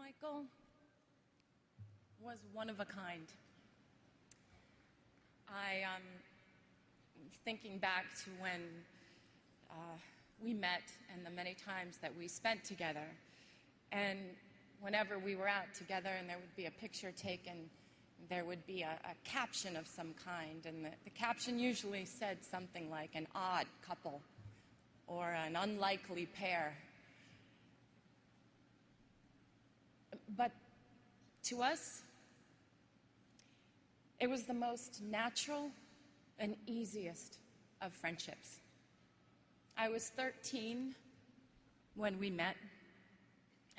Michael was one of a kind. I thinking back to when we met and the many times that we spent together. And whenever we were out together and there would be a picture taken, there would be a caption of some kind. And the caption usually said something like an odd couple or an unlikely pair. But to us, it was the most natural and easiest of friendships. I was 13 when we met,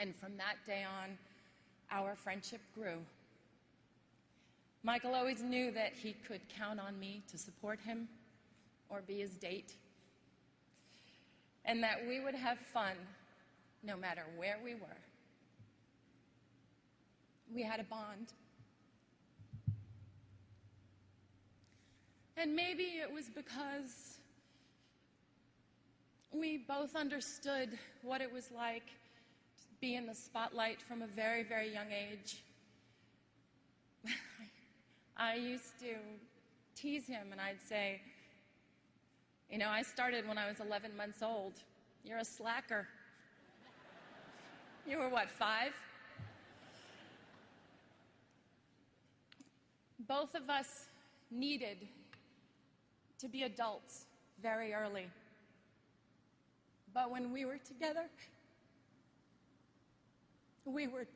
and from that day on, our friendship grew. Michael always knew that he could count on me to support him or be his date, and that we would have fun no matter where we were. We had a bond. And maybe it was because we both understood what it was like to be in the spotlight from a very, very young age. I used to tease him and I'd say, you know, I started when I was 11 months old. You're a slacker. You were what, 5? Both of us needed to be adults very early. But when we were together, we were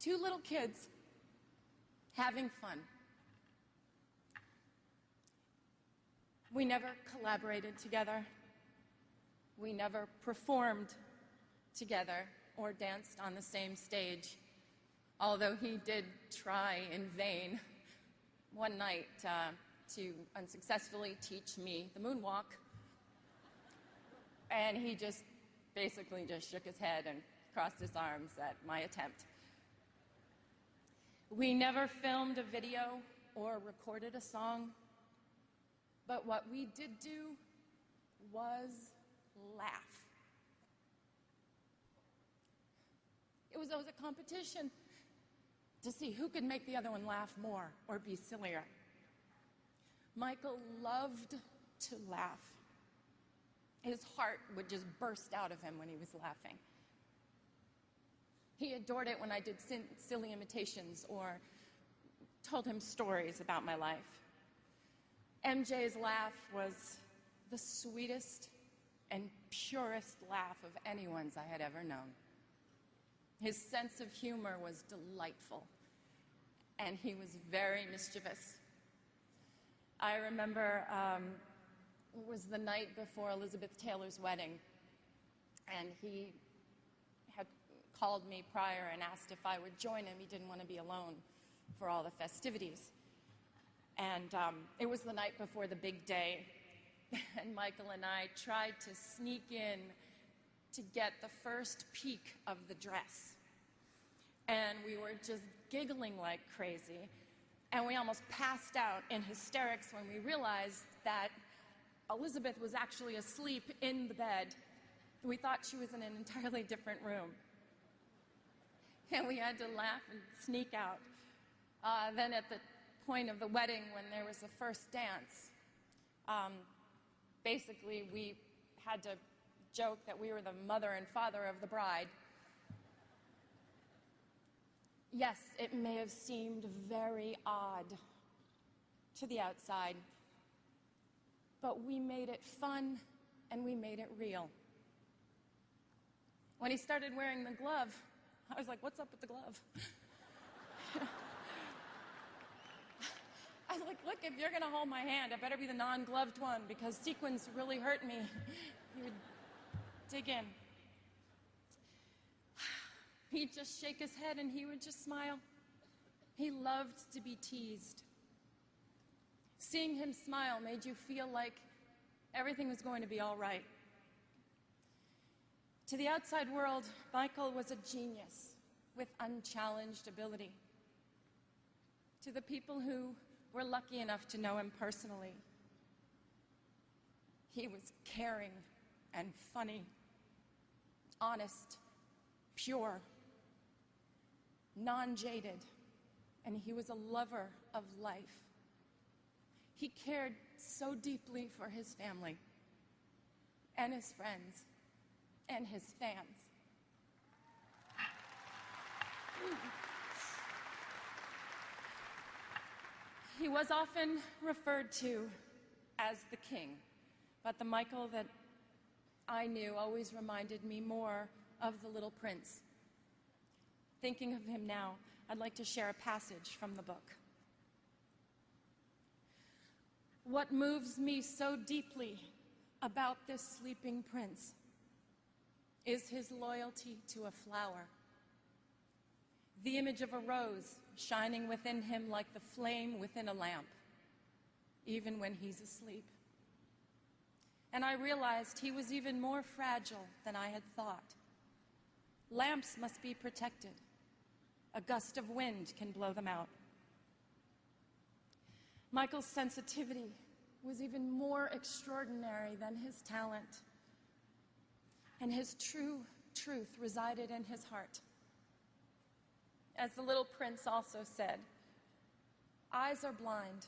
two little kids having fun. We never collaborated together. We never performed together or danced on the same stage, although he did try in vain one night to unsuccessfully teach me the moonwalk. And he just basically just shook his head and crossed his arms at my attempt. We never filmed a video or recorded a song, but what we did do was laugh. It was always a competition to see who could make the other one laugh more or be sillier. Michael loved to laugh. His heart would just burst out of him when he was laughing. He adored it when I did silly imitations or told him stories about my life. MJ's laugh was the sweetest and purest laugh of anyone's I had ever known. His sense of humor was delightful, and he was very mischievous. I remember it was the night before Elizabeth Taylor's wedding, and he had called me prior and asked if I would join him. He didn't want to be alone for all the festivities. And it was the night before the big day, and Michael and I tried to sneak in to get the first peek of the dress. And we were just giggling like crazy, and we almost passed out in hysterics when we realized that Elizabeth was actually asleep in the bed. We thought she was in an entirely different room. And we had to laugh and sneak out. Then at the point of the wedding, when there was the first dance, basically we had to joke that we were the mother and father of the bride. Yes, it may have seemed very odd to the outside, but we made it fun and we made it real. When he started wearing the glove, I was like, what's up with the glove? I was like, look, if you're going to hold my hand, it better be the non-gloved one, because sequins really hurt me. He would dig in. He'd just shake his head and he would just smile. He loved to be teased. Seeing him smile made you feel like everything was going to be all right. To the outside world, Michael was a genius with unchallenged ability. To the people who were lucky enough to know him personally, he was caring and funny, honest, pure, non-jaded, and he was a lover of life. He cared so deeply for his family and his friends and his fans. He was often referred to as the king, but the Michael that I knew always reminded me more of the little prince. Thinking of him now, I'd like to share a passage from the book. What moves me so deeply about this sleeping prince is his loyalty to a flower, the image of a rose shining within him like the flame within a lamp, even when he's asleep. And I realized he was even more fragile than I had thought. Lamps must be protected. A gust of wind can blow them out. Michael's sensitivity was even more extraordinary than his talent, and his true truth resided in his heart. As the little prince also said, eyes are blind.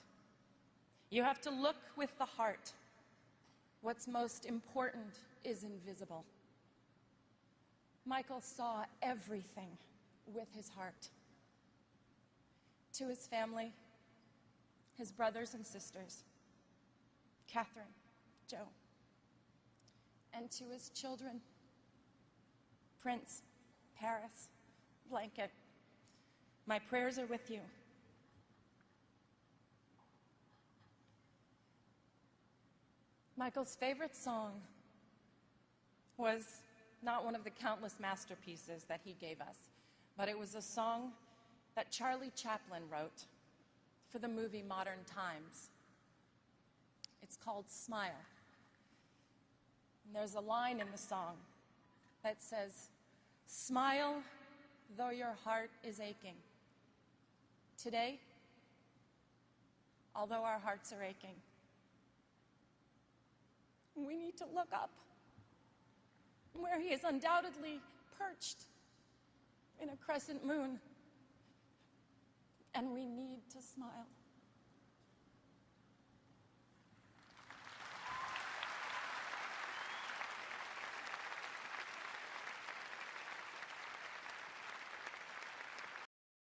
You have to look with the heart. What's most important is invisible. Michael saw everything with his heart. To his family, his brothers and sisters, Catherine, Joe, and to his children, Prince, Paris, Blanket, my prayers are with you. Michael's favorite song was not one of the countless masterpieces that he gave us, but it was a song that Charlie Chaplin wrote for the movie Modern Times. It's called Smile. And there's a line in the song that says, "Smile though your heart is aching." Today, although our hearts are aching, we need to look up where he is undoubtedly perched in a crescent moon, and we need to smile.